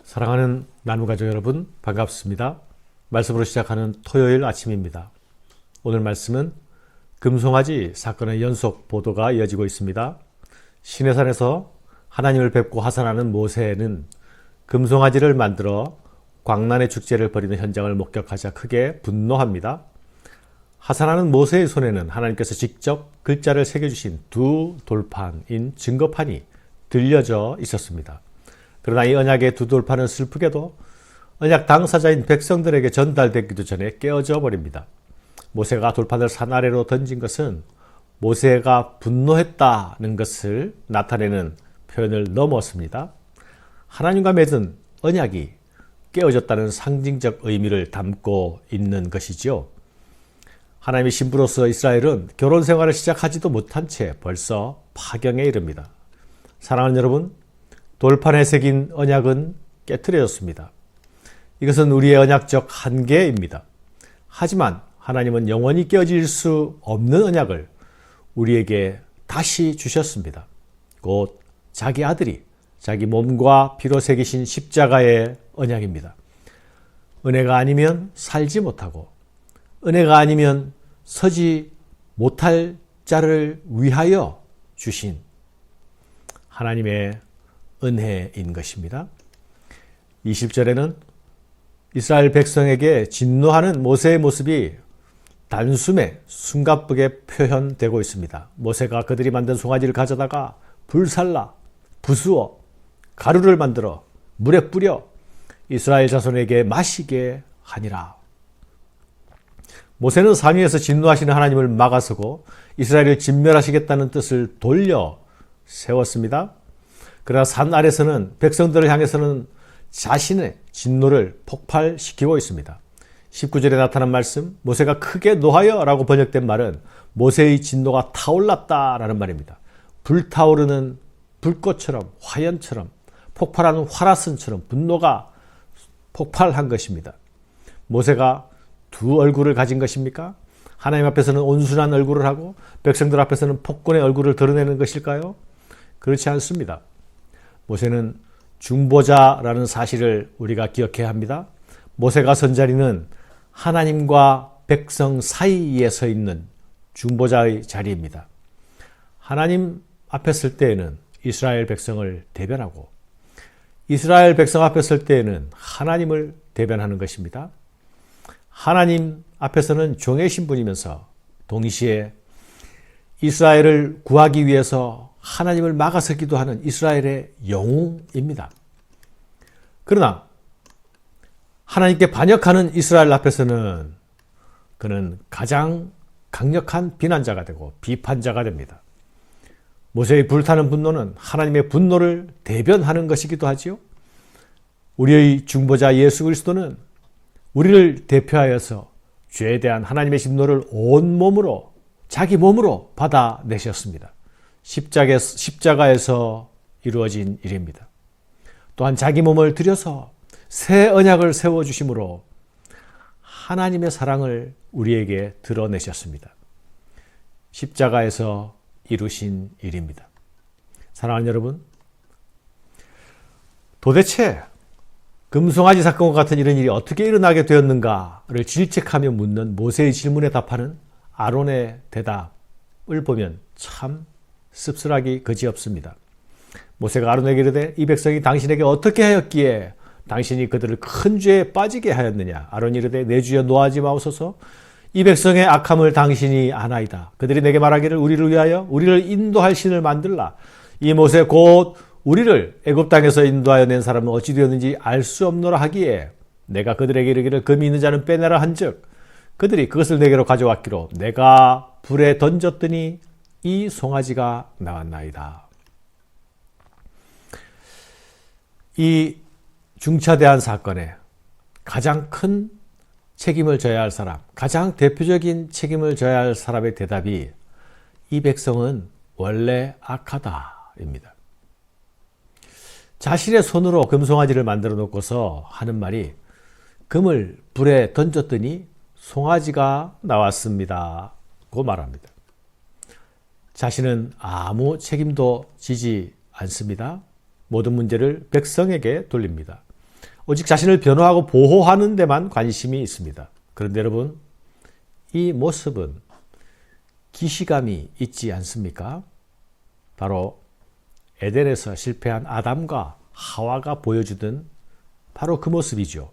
사랑하는 나눔가족 여러분, 반갑습니다. 말씀으로 시작하는 토요일 아침입니다. 오늘 말씀은 금송아지 사건의 연속 보도가 이어지고 있습니다. 시내산에서 하나님을 뵙고 하산하는 모세는 금송아지를 만들어 광란의 축제를 벌이는 현장을 목격하자 크게 분노합니다. 하산하는 모세의 손에는 하나님께서 직접 글자를 새겨주신 두 돌판인 증거판이 들려져 있었습니다. 그러나 이 언약의 두 돌판은 슬프게도 언약 당사자인 백성들에게 전달되기도 전에 깨어져 버립니다. 모세가 돌판을 산 아래로 던진 것은 모세가 분노했다는 것을 나타내는 표현을 넘었습니다. 하나님과 맺은 언약이 깨어졌다는 상징적 의미를 담고 있는 것이죠. 하나님의 신부로서 이스라엘은 결혼 생활을 시작하지도 못한 채 벌써 파경에 이릅니다. 사랑하는 여러분, 돌판에 새긴 언약은 깨트려졌습니다. 이것은 우리의 언약적 한계입니다. 하지만 하나님은 영원히 깨어질 수 없는 언약을 우리에게 다시 주셨습니다. 곧 자기 아들이 자기 몸과 피로 새기신 십자가의 언약입니다. 은혜가 아니면 살지 못하고 은혜가 아니면 서지 못할 자를 위하여 주신 하나님의 은혜인 것입니다. 20절에는 이스라엘 백성에게 진노하는 모세의 모습이 단숨에 숨가쁘게 표현되고 있습니다. 모세가 그들이 만든 송아지를 가져다가 불살라, 부수어, 가루를 만들어 물에 뿌려 이스라엘 자손에게 마시게 하니라. 모세는 산 위에서 진노하시는 하나님을 막아서고 이스라엘을 진멸하시겠다는 뜻을 돌려 세웠습니다. 그러나 산 아래서는 백성들을 향해서는 자신의 진노를 폭발시키고 있습니다. 19절에 나타난 말씀, 모세가 크게 노하여 라고 번역된 말은 모세의 진노가 타올랐다라는 말입니다. 불타오르는 불꽃처럼, 화연처럼, 폭발하는 화라슨처럼 분노가 폭발한 것입니다. 모세가 두 얼굴을 가진 것입니까? 하나님 앞에서는 온순한 얼굴을 하고 백성들 앞에서는 폭군의 얼굴을 드러내는 것일까요? 그렇지 않습니다. 모세는 중보자라는 사실을 우리가 기억해야 합니다. 모세가 선 자리는 하나님과 백성 사이에 서 있는 중보자의 자리입니다. 하나님 앞에 설 때에는 이스라엘 백성을 대변하고 이스라엘 백성 앞에 설 때에는 하나님을 대변하는 것입니다. 하나님 앞에서는 종의 신분이면서 동시에 이스라엘을 구하기 위해서 하나님을 막아서기도 하는 이스라엘의 영웅입니다. 그러나 하나님께 반역하는 이스라엘 앞에서는 그는 가장 강력한 비난자가 되고 비판자가 됩니다. 모세의 불타는 분노는 하나님의 분노를 대변하는 것이기도 하지요. 우리의 중보자 예수 그리스도는 우리를 대표하여서 죄에 대한 하나님의 진노를 온몸으로 자기 몸으로 받아내셨습니다. 십자가에서 이루어진 일입니다. 또한 자기 몸을 들여서 새 언약을 세워주심으로 하나님의 사랑을 우리에게 드러내셨습니다. 십자가에서 이루신 일입니다. 사랑하는 여러분, 도대체 금송아지 사건과 같은 이런 일이 어떻게 일어나게 되었는가를 질책하며 묻는 모세의 질문에 답하는 아론의 대답을 보면 참 씁쓸하기 그지없습니다. 모세가 아론에게 이르되 이 백성이 당신에게 어떻게 하였기에 당신이 그들을 큰 죄에 빠지게 하였느냐. 아론이 이르되 내 주여 노하지 마옵소서. 이 백성의 악함을 당신이 아나이다. 그들이 내게 말하기를 우리를 위하여 우리를 인도할 신을 만들라. 이 모세 곧 우리를 애굽 땅에서 인도하여 낸 사람은 어찌 되었는지 알 수 없노라 하기에 내가 그들에게 이르기를 금이 있는 자는 빼내라 한즉 그들이 그것을 내게로 가져왔기로 내가 불에 던졌더니 이 송아지가 나왔나이다. 이 중차대한 사건에 가장 큰 책임을 져야 할 사람, 가장 대표적인 책임을 져야 할 사람의 대답이 이 백성은 원래 악하다입니다. 자신의 손으로 금송아지를 만들어 놓고서 하는 말이 금을 불에 던졌더니 송아지가 나왔습니다. 고 말합니다. 자신은 아무 책임도 지지 않습니다. 모든 문제를 백성에게 돌립니다. 오직 자신을 변호하고 보호하는 데만 관심이 있습니다. 그런데 여러분, 이 모습은 기시감이 있지 않습니까? 바로 에덴에서 실패한 아담과 하와가 보여주던 바로 그 모습이죠.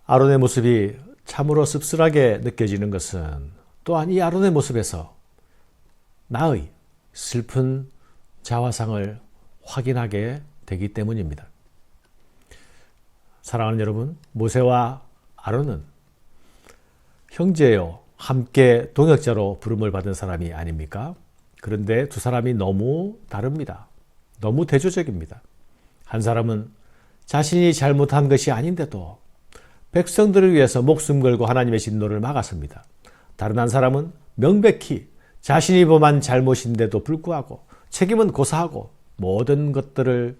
아론의 모습이 참으로 씁쓸하게 느껴지는 것은 또한 이 아론의 모습에서 나의 슬픈 자화상을 확인하게 되기 때문입니다. 사랑하는 여러분, 모세와 아론은 형제요, 함께 동역자로 부름을 받은 사람이 아닙니까? 그런데 두 사람이 너무 다릅니다. 너무 대조적입니다. 한 사람은 자신이 잘못한 것이 아닌데도 백성들을 위해서 목숨 걸고 하나님의 진노를 막았습니다. 다른 한 사람은 명백히 자신이 범한 잘못인데도 불구하고 책임은 고사하고 모든 것들을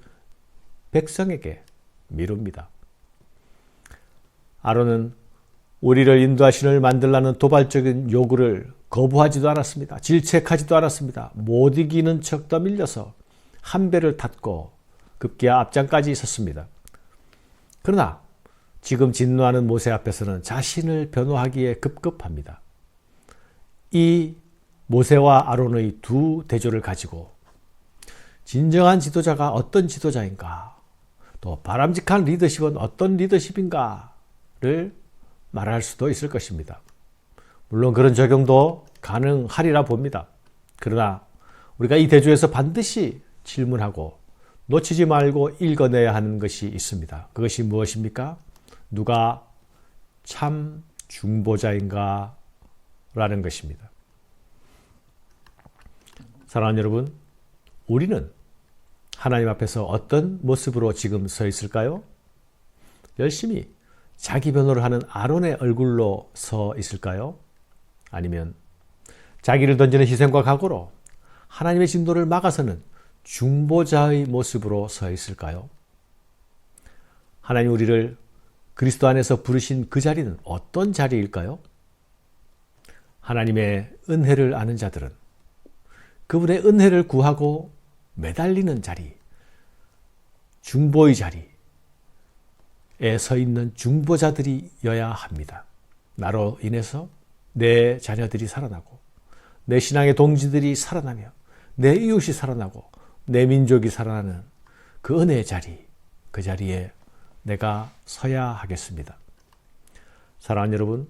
백성에게 미룹니다. 아론은 우리를 인도하 신을 만들라는 도발적인 요구를 거부하지도 않았습니다. 질책하지도 않았습니다. 못 이기는 척 떠밀려서 한 배를 탔고 급기야 앞장까지 있었습니다. 그러나 지금 진노하는 모세 앞에서는 자신을 변호하기에 급급합니다. 이 모세와 아론의 두 대조를 가지고 진정한 지도자가 어떤 지도자인가, 또 바람직한 리더십은 어떤 리더십인가를 말할 수도 있을 것입니다. 물론 그런 적용도 가능하리라 봅니다. 그러나 우리가 이 대조에서 반드시 질문하고 놓치지 말고 읽어내야 하는 것이 있습니다. 그것이 무엇입니까? 누가 참 중보자인가? 라는 것입니다. 사랑하는 여러분, 우리는 하나님 앞에서 어떤 모습으로 지금 서 있을까요? 열심히 자기 변호를 하는 아론의 얼굴로 서 있을까요? 아니면 자기를 던지는 희생과 각오로 하나님의 진도를 막아서는 중보자의 모습으로 서 있을까요? 하나님 우리를 그리스도 안에서 부르신 그 자리는 어떤 자리일까요? 하나님의 은혜를 아는 자들은 그분의 은혜를 구하고 매달리는 자리, 중보의 자리에 서 있는 중보자들이어야 합니다. 나로 인해서 내 자녀들이 살아나고 내 신앙의 동지들이 살아나며 내 이웃이 살아나고 내 민족이 살아나는 그 은혜의 자리, 그 자리에 내가 서야 하겠습니다. 사랑하는 여러분,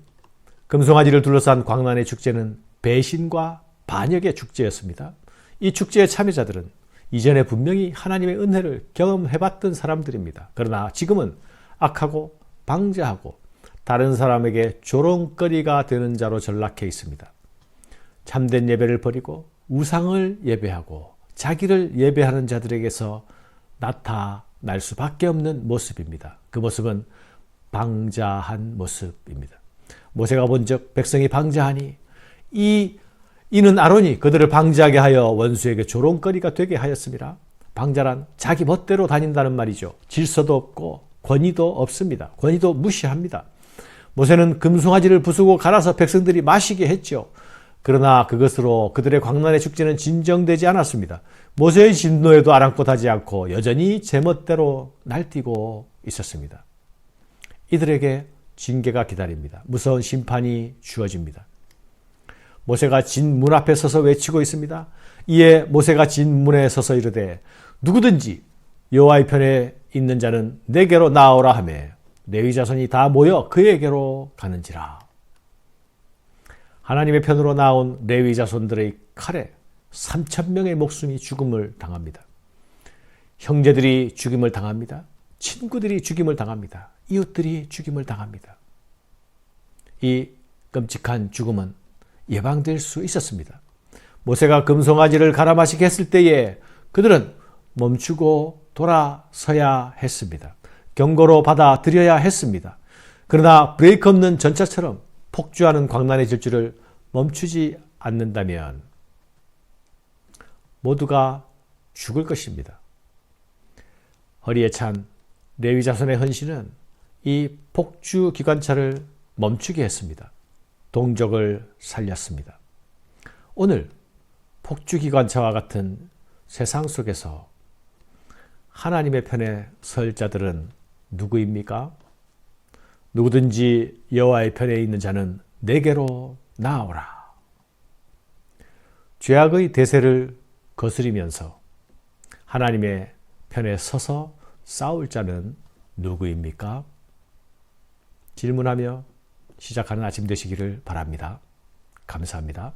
금송아지를 둘러싼 광란의 축제는 배신과 반역의 축제였습니다. 이 축제의 참여자들은 이전에 분명히 하나님의 은혜를 경험해봤던 사람들입니다. 그러나 지금은 악하고 방자하고 다른 사람에게 조롱거리가 되는 자로 전락해 있습니다. 참된 예배를 버리고 우상을 예배하고 자기를 예배하는 자들에게서 나타날 수밖에 없는 모습입니다. 그 모습은 방자한 모습입니다. 모세가 본즉 백성이 방자하니 이는 아론이 그들을 방자하게 하여 원수에게 조롱거리가 되게 하였습니다. 방자란 자기 멋대로 다닌다는 말이죠. 질서도 없고 권위도 없습니다. 권위도 무시합니다. 모세는 금송아지를 부수고 갈아서 백성들이 마시게 했죠. 그러나 그것으로 그들의 광란의 축제는 진정되지 않았습니다. 모세의 진노에도 아랑곳하지 않고 여전히 제멋대로 날뛰고 있었습니다. 이들에게 징계가 기다립니다. 무서운 심판이 주어집니다. 모세가 진 문 앞에 서서 외치고 있습니다. 이에 모세가 진 문에 서서 이르되 누구든지 여호와의 편에 있는 자는 내게로 나오라 하매 레위 자손이 다 모여 그에게로 가는지라. 하나님의 편으로 나온 레위 자손들의 칼에 3,000명의 목숨이 죽음을 당합니다. 형제들이 죽임을 당합니다. 친구들이 죽임을 당합니다. 이웃들이 죽임을 당합니다. 이 끔찍한 죽음은 예방될 수 있었습니다. 모세가 금송아지를 갈아 마시게 했을 때에 그들은 멈추고 돌아서야 했습니다. 경고로 받아들여야 했습니다. 그러나 브레이크 없는 전차처럼 폭주하는 광란의 질주를 멈추지 않는다면 모두가 죽을 것입니다. 허리에 찬 레위 자손의 헌신은 이 폭주 기관차를 멈추게 했습니다. 동족을 살렸습니다. 오늘 폭주 기관차와 같은 세상 속에서 하나님의 편에 설 자들은 누구입니까? 누구든지 여호와의 편에 있는 자는 내게로 나아오라. 죄악의 대세를 거스리면서 하나님의 편에 서서 싸울 자는 누구입니까? 질문하며 시작하는 아침 되시기를 바랍니다. 감사합니다.